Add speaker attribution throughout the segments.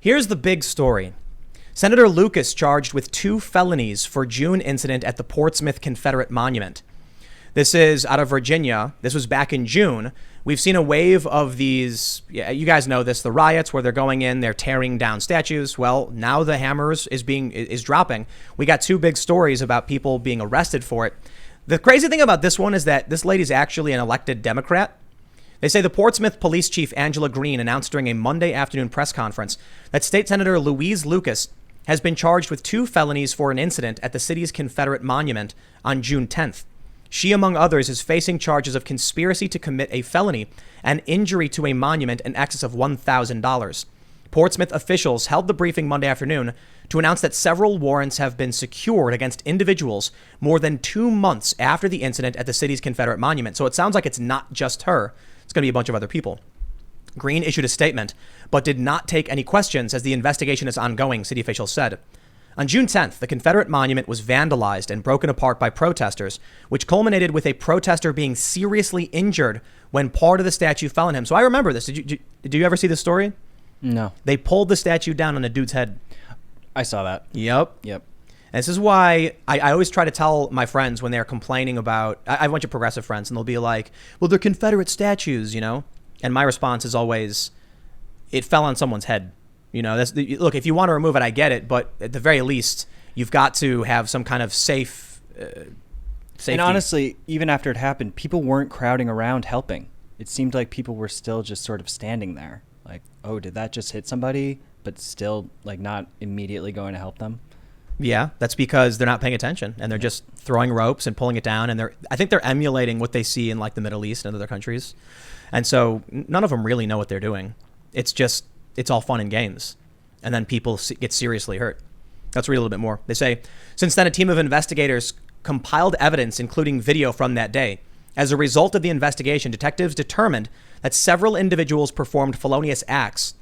Speaker 1: Here's the big story. Senator Lucas charged with 2 felonies for June incident at the Portsmouth Confederate Monument. This is out of Virginia. This was back in June. We've seen a wave of these, you guys know this, the riots where they're going in, they're tearing down statues. Well, now the hammers is dropping. We got 2 big stories about people being arrested for it. The crazy thing about this one is that this lady's actually an elected Democrat. They say the Portsmouth Police Chief Angela Green announced during a Monday afternoon press conference that State Senator Louise Lucas has been charged with 2 felonies for an incident at the city's Confederate Monument on June 10th. She, among others, is facing charges of conspiracy to commit a felony and injury to a monument in excess of $1,000. Portsmouth officials held the briefing Monday afternoon to announce that several warrants have been secured against individuals more than 2 months after the incident at the city's Confederate Monument. So it sounds like it's not just her. It's going to be a bunch of other people. Green issued a statement, but did not take any questions as the investigation is ongoing, city officials said. On June 10th, the Confederate Monument was vandalized and broken apart by protesters, which culminated with a protester being seriously injured when part of the statue fell on him. So I remember this. Did you ever see this story?
Speaker 2: No.
Speaker 1: They pulled the statue down on a dude's head.
Speaker 2: I saw that.
Speaker 1: Yep. And this is why I always try to tell my friends when they're complaining about, I have a bunch of progressive friends, and they'll be like, well, they're Confederate statues, you know? And my response is always, it fell on someone's head. You know, look, if you want to remove it, I get it. But at the very least, you've got to have some kind of safe safety.
Speaker 2: And honestly, even after it happened, people weren't crowding around helping. It seemed like people were still just sort of standing there. Like, oh, did that just hit somebody? But still, like, not immediately going to help them.
Speaker 1: Yeah, that's because they're not paying attention and they're just throwing ropes and pulling it down. And I think they're emulating what they see in like the Middle East and other countries. And so none of them really know what they're doing. It's all fun and games. And then people get seriously hurt. Let's read a little bit more. They say, since then, a team of investigators compiled evidence, including video from that day. As a result of the investigation, detectives determined that several individuals performed felonious acts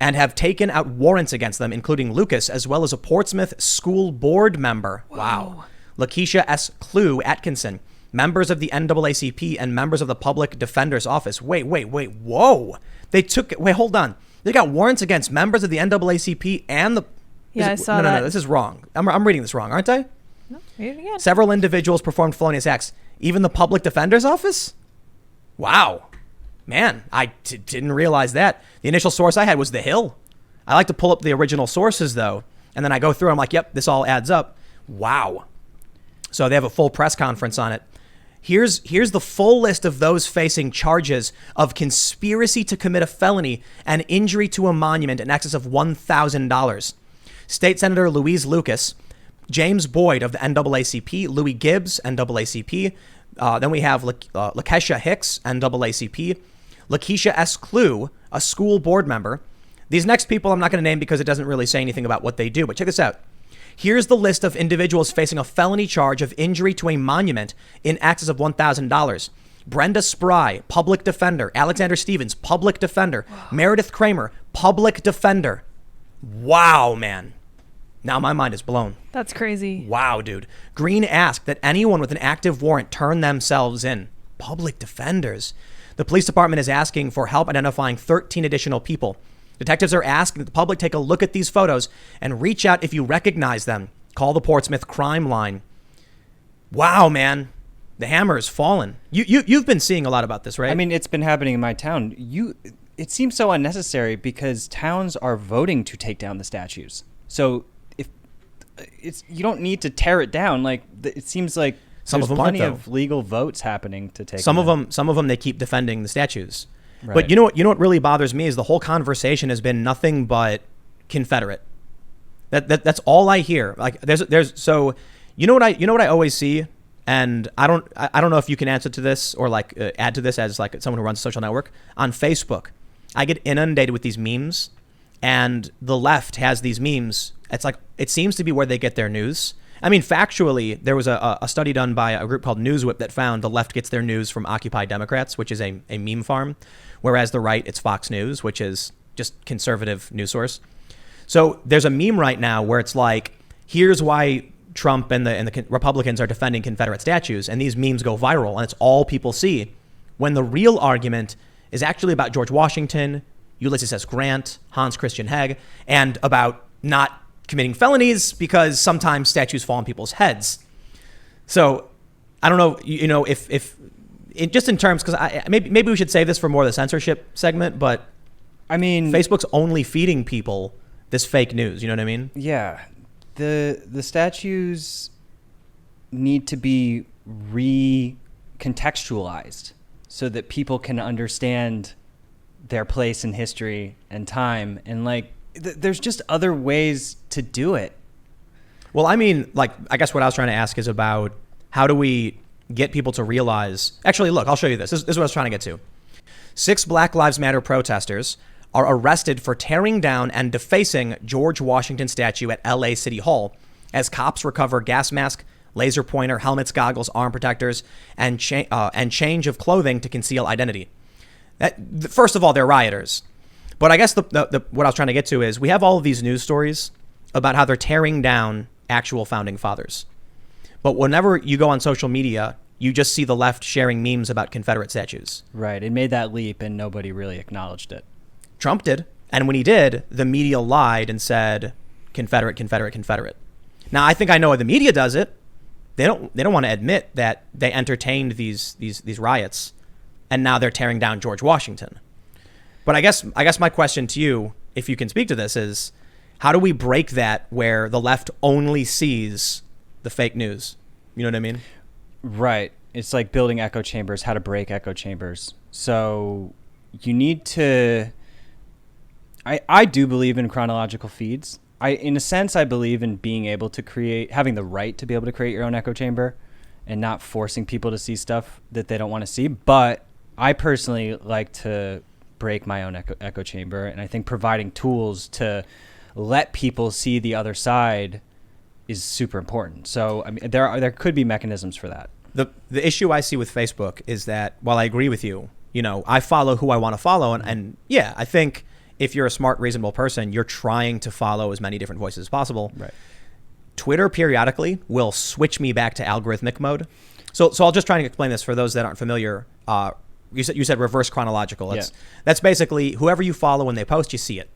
Speaker 1: and have taken out warrants against them, including Lucas, as well as a Portsmouth school board member.
Speaker 3: Whoa.
Speaker 1: Wow. Lakeisha S. Clue Atkinson, members of the NAACP, and members of the Public Defender's Office. Wait, whoa. Hold on. They got warrants against members of the NAACP and the...
Speaker 3: Yeah, I saw that.
Speaker 1: No, this is wrong. I'm reading this wrong, aren't I?
Speaker 3: No, read it again.
Speaker 1: Several individuals performed felonious acts. Even the Public Defender's Office? Wow. Man, I didn't realize that. The initial source I had was The Hill. I like to pull up the original sources, though. And then I go through, I'm like, yep, this all adds up. Wow. So they have a full press conference on it. Here's the full list of those facing charges of conspiracy to commit a felony and injury to a monument in excess of $1,000. State Senator Louise Lucas, James Boyd of the NAACP, Louis Gibbs, NAACP. Then we have Lakeisha Hicks, NAACP. Lakeisha S. Clue, a school board member. These next people I'm not going to name because it doesn't really say anything about what they do, but check this out. Here's the list of individuals facing a felony charge of injury to a monument in excess of $1,000. Brenda Spry, public defender. Alexander Stevens, public defender. Whoa. Meredith Kramer, public defender. Wow, man. Now my mind is blown.
Speaker 3: That's crazy.
Speaker 1: Wow, dude. Green asked that anyone with an active warrant turn themselves in. Public defenders. The police department is asking for help identifying 13 additional people. Detectives are asking that the public take a look at these photos and reach out if you recognize them. Call the Portsmouth crime line. Wow, man. The hammer is fallen. You've been seeing a lot about this, right?
Speaker 2: I mean, it's been happening in my town. It seems so unnecessary because towns are voting to take down the statues. So you don't need to tear it down. Like, it seems like there's plenty of legal votes happening to take
Speaker 1: some of them they keep defending the statues.
Speaker 2: Right.
Speaker 1: But you know what really bothers me is the whole conversation has been nothing but Confederate. That's all I hear. Like there's so you know what I always see, and I don't know if you can answer to this or like add to this as like someone who runs a social network on Facebook. I get inundated with these memes, and the left has these memes. It's like it seems to be where they get their news. I mean, factually, there was a study done by a group called Newswhip that found the left gets their news from Occupy Democrats, which is a meme farm, whereas the right, it's Fox News, which is just conservative news source. So there's a meme right now where it's like, here's why Trump and the Republicans are defending Confederate statues, and these memes go viral, and it's all people see, when the real argument is actually about George Washington, Ulysses S. Grant, Hans Christian Heg, and about not committing felonies because sometimes statues fall on people's heads. So I don't know, if just in terms, because maybe we should save this for more of the censorship segment, but
Speaker 2: I mean,
Speaker 1: Facebook's only feeding people this fake news. You know what I mean?
Speaker 2: Yeah. The statues need to be recontextualized so that people can understand their place in history and time. And there's just other ways to do it.
Speaker 1: Well, I mean, I guess what I was trying to ask is about how do we get people to realize, actually, look, I'll show you this. This is what I was trying to get to. 6 Black Lives Matter protesters are arrested for tearing down and defacing George Washington statue at LA City Hall as cops recover gas mask, laser pointer, helmets, goggles, arm protectors, and change of clothing to conceal identity. First of all, they're rioters. But I guess what I was trying to get to is we have all of these news stories about how they're tearing down actual founding fathers. But whenever you go on social media, you just see the left sharing memes about Confederate statues.
Speaker 2: Right. It made that leap and nobody really acknowledged it.
Speaker 1: Trump did. And when he did, the media lied and said, Confederate, Confederate, Confederate. Now, I think I know why the media does it. They don't want to admit that they entertained these riots and now they're tearing down George Washington. But I guess my question to you, if you can speak to this, is how do we break that where the left only sees the fake news? You know what I mean?
Speaker 2: Right. It's like building echo chambers, how to break echo chambers. So you need to... I do believe in chronological feeds. In a sense, I believe in being able to having the right to be able to create your own echo chamber and not forcing people to see stuff that they don't want to see. But I personally like to break my own echo chamber. And I think providing tools to let people see the other side is super important. So I mean, there could be mechanisms for that.
Speaker 1: The issue I see with Facebook is that while I agree with you, I follow who I want to follow. And yeah, I think if you're a smart, reasonable person, you're trying to follow as many different voices as possible. Right. Twitter periodically will switch me back to algorithmic mode. So I'll just try to explain this for those that aren't familiar. You said reverse chronological. That's basically whoever you follow when they post, you see it.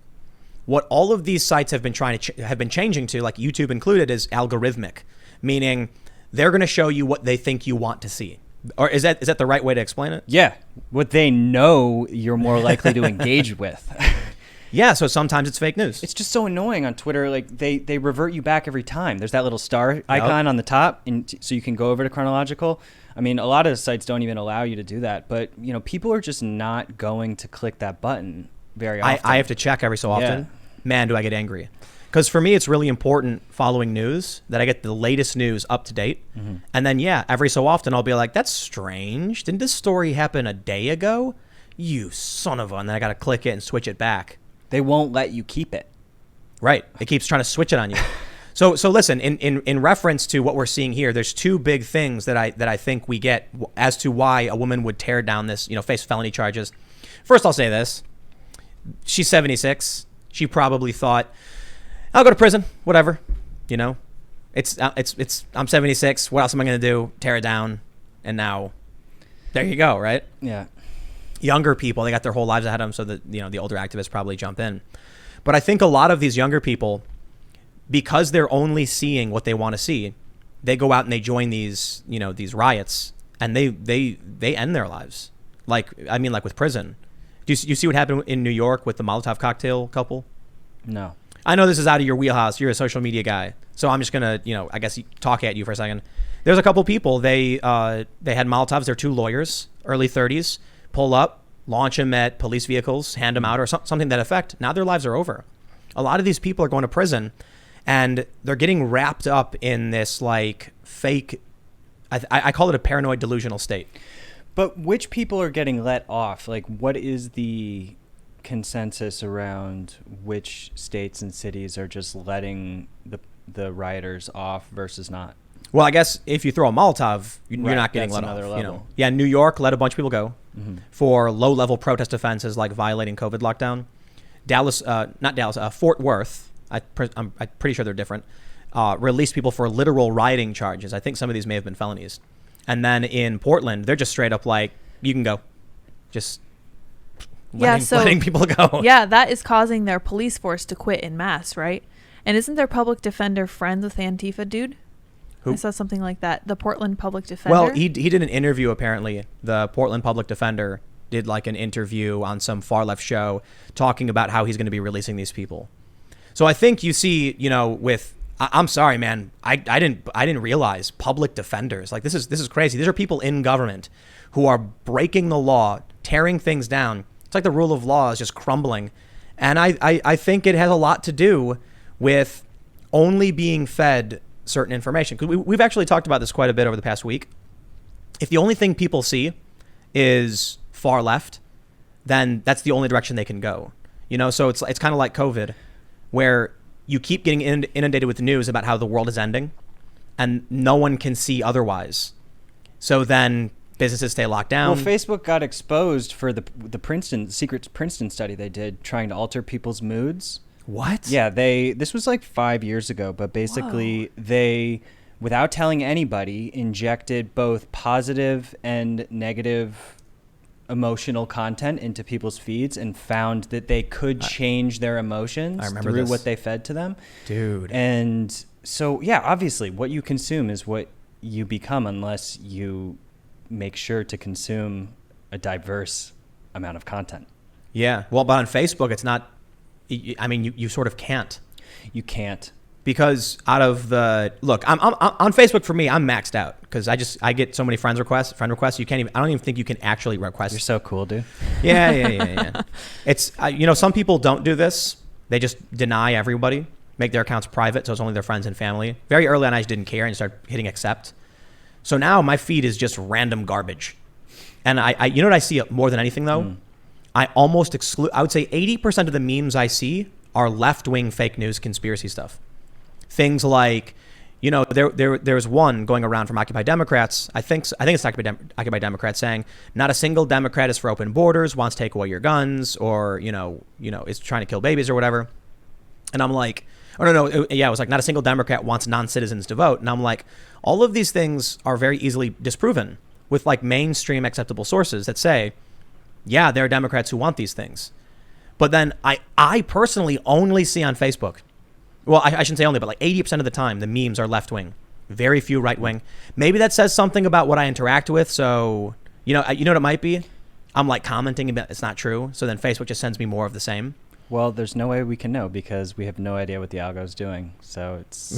Speaker 1: What all of these sites have been have been changing to, like YouTube included, is algorithmic, meaning they're going to show you what they think you want to see. Or is that the right way to explain it?
Speaker 2: Yeah, what they know you're more likely to engage with.
Speaker 1: Yeah, so sometimes it's fake news.
Speaker 2: It's just so annoying on Twitter. Like they revert you back every time. There's that little star icon on the top, and so you can go over to chronological. I mean, a lot of sites don't even allow you to do that, but people are just not going to click that button very often.
Speaker 1: I have to check every so often. Yeah. Man, do I get angry. Because for me, it's really important following news that I get the latest news up to date. Mm-hmm. And then, every so often I'll be like, that's strange. Didn't this story happen a day ago? You son of a... And then I got to click it and switch it back.
Speaker 2: They won't let you keep it.
Speaker 1: Right. It keeps trying to switch it on you. So listen, in reference to what we're seeing here, there's 2 big things that I think we get as to why a woman would tear down this, face felony charges. First, I'll say this. She's 76. She probably thought, I'll go to prison, whatever. It's I'm 76. What else am I going to do? Tear it down. And now there you go. Right.
Speaker 2: Yeah.
Speaker 1: Younger people, they got their whole lives ahead of them. So that, the older activists probably jump in. But I think a lot of these younger people, because they're only seeing what they want to see, they go out and they join these riots and they end their lives. Like with prison. Do you see what happened in New York with the Molotov cocktail couple?
Speaker 2: No.
Speaker 1: I know this is out of your wheelhouse. You're a social media guy. So I'm just going to, I guess talk at you for a second. There's a couple people. They had Molotovs. They're 2 lawyers, early 30s, pull up, launch them at police vehicles, hand them out or something to that effect. Now their lives are over. A lot of these people are going to prison and they're getting wrapped up in this fake, I call it a paranoid delusional state.
Speaker 2: But which people are getting let off? What is the consensus around which states and cities are just letting the rioters off versus not?
Speaker 1: Well, I guess if you throw a Molotov, you're not getting let off.
Speaker 2: Level.
Speaker 1: Yeah, New York let a bunch of people go for low-level protest offenses like violating COVID lockdown. Fort Worth, I'm pretty sure they're different, released people for literal rioting charges. I think some of these may have been felonies. And then in Portland, they're just straight up like, you can go. Just letting people go.
Speaker 3: Yeah, that is causing their police force to quit in mass, right? And isn't their public defender friends with Antifa dude?
Speaker 1: Who?
Speaker 3: I saw something like that. The Portland public defender.
Speaker 1: Well, he did an interview, apparently. The Portland public defender did like an interview on some far left show talking about how he's going to be releasing these people. So I think you see, I'm sorry, man. I didn't realize public defenders. Like this is crazy. These are people in government who are breaking the law, tearing things down. It's like the rule of law is just crumbling. And I think it has a lot to do with only being fed certain information. Because we've actually talked about this quite a bit over the past week. If the only thing people see is far left, then that's the only direction they can go. So it's kind of like COVID, where you keep getting inundated with news about how the world is ending, and no one can see otherwise. So then businesses stay locked down.
Speaker 2: Well, Facebook got exposed for the secret Princeton study they did, trying to alter people's moods.
Speaker 1: What?
Speaker 2: Yeah, this was like 5 years ago, but basically they, without telling anybody, injected both positive and negative emotional content into people's feeds and found that they could change their emotions through what they fed to them.
Speaker 1: Dude.
Speaker 2: And so, yeah, obviously what you consume is what you become unless you make sure to consume a diverse amount of content.
Speaker 1: Yeah. Well, but on Facebook, it's not, you sort of can't.
Speaker 2: You can't.
Speaker 1: Because out of the look, I'm on Facebook. For me, I'm maxed out because I get so many friend requests. I don't even think you can actually request.
Speaker 2: You're so cool, dude.
Speaker 1: Yeah. It's some people don't do this. They just deny everybody, make their accounts private, so it's only their friends and family. Very early on, I just didn't care and started hitting accept. So now my feed is just random garbage, and I you know what I see more than anything though, I almost exclude. I would say 80% of the memes I see are left-wing fake news conspiracy stuff. Things like, there's one going around from Occupy Democrats. I think it's Occupy Democrats saying not a single Democrat is for open borders, wants to take away your guns, or is trying to kill babies or whatever. And I'm like, it was like not a single Democrat wants non-citizens to vote. And I'm like, all of these things are very easily disproven with like mainstream acceptable sources that say, yeah, there are Democrats who want these things. But then I personally only see on Facebook. Well, I shouldn't say only, but like 80% of the time, the memes are left-wing. Very few right-wing. Maybe that says something about what I interact with. So, you know what it might be? I'm like commenting about it's not true. So then Facebook just sends me more of the same.
Speaker 2: Well, there's no way we can know because we have no idea what the algo is doing. So it's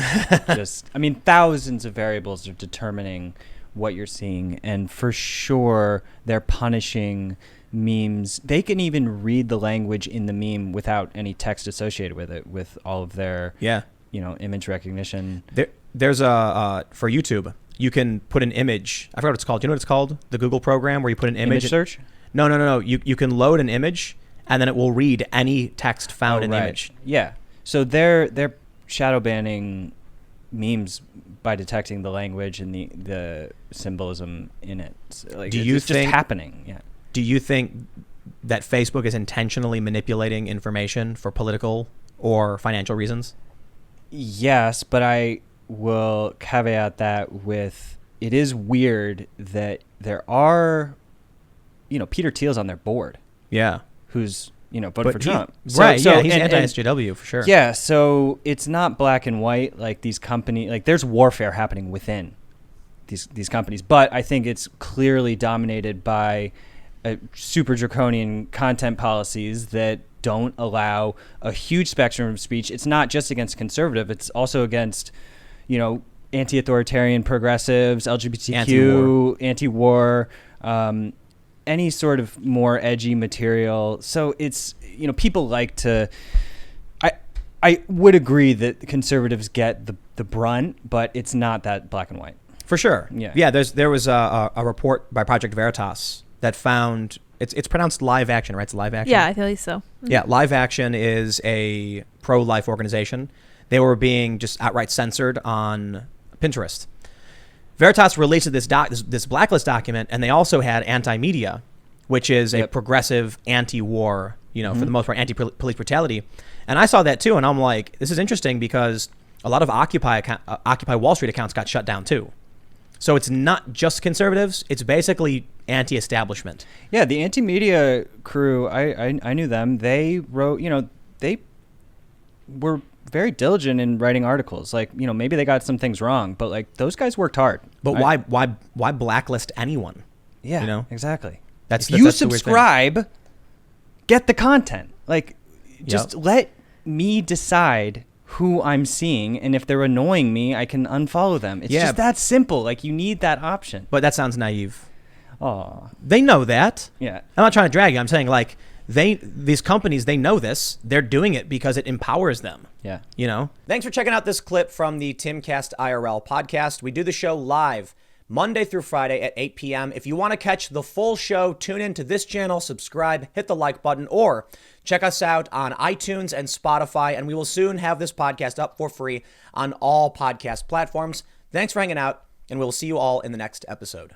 Speaker 2: just, thousands of variables are determining what you're seeing. And for sure, they're punishing memes. They can even read the language in the meme without any text associated with it, with all of their image recognition.
Speaker 1: There's for YouTube, you can put an image. I forgot what it's called. Do you know what it's called? The Google program where you put an image
Speaker 2: search?
Speaker 1: No. You can load an image and then it will read any text found in the image.
Speaker 2: Yeah. So they're shadow banning memes by detecting the language and the symbolism in it. So, like, it's just happening. Yeah.
Speaker 1: Do you think that Facebook is intentionally manipulating information for political or financial reasons?
Speaker 2: Yes, but I will caveat that with it is weird that there are, Peter Thiel's on their board.
Speaker 1: Yeah.
Speaker 2: Who's, voted for Trump.
Speaker 1: He's anti-SJW for sure.
Speaker 2: Yeah, so it's not black and white like these companies, like there's warfare happening within these companies, but I think it's clearly dominated by super draconian content policies that don't allow a huge spectrum of speech. It's not just against conservative, it's also against, anti-authoritarian progressives, LGBTQ, anti-war, any sort of more edgy material. So it's, people like to, I would agree that conservatives get the brunt, but it's not that black and white.
Speaker 1: For sure.
Speaker 2: Yeah.
Speaker 1: Yeah, there was a report by Project Veritas that found it's pronounced Live Action, right? It's Live Action.
Speaker 3: Yeah, I believe so. Mm-hmm.
Speaker 1: Yeah, Live Action is a pro-life organization. They were being just outright censored on Pinterest. Veritas released this blacklist document, and they also had Anti-Media, which is a progressive anti-war, for the most part, anti-police brutality. And I saw that too, and I'm like, this is interesting because a lot of Occupy Wall Street accounts got shut down too. So it's not just conservatives; it's basically anti-establishment.
Speaker 2: Yeah, the anti-media crew, I knew them. They wrote, they were very diligent in writing articles. Like, maybe they got some things wrong, but like those guys worked hard.
Speaker 1: But why blacklist anyone?
Speaker 2: Yeah, exactly.
Speaker 1: That's
Speaker 2: if you
Speaker 1: that's the weird thing.
Speaker 2: subscribe, get the content. Like, just let me decide who I'm seeing, and if they're annoying me, I can unfollow them. It's just that simple. Like, you need that option.
Speaker 1: But that sounds naive.
Speaker 2: Oh,
Speaker 1: They know that.
Speaker 2: yeah.
Speaker 1: I'm not trying to drag you. I'm saying like these companies, they know this. They're doing it because it empowers them.
Speaker 2: Yeah.
Speaker 1: Thanks for checking out this clip from the Timcast IRL podcast. We do the show live Monday through Friday at 8 p.m. If you want to catch the full show, tune in to this channel, subscribe, hit the like button, or check us out on iTunes and Spotify, and we will soon have this podcast up for free on all podcast platforms. Thanks for hanging out, and we'll see you all in the next episode.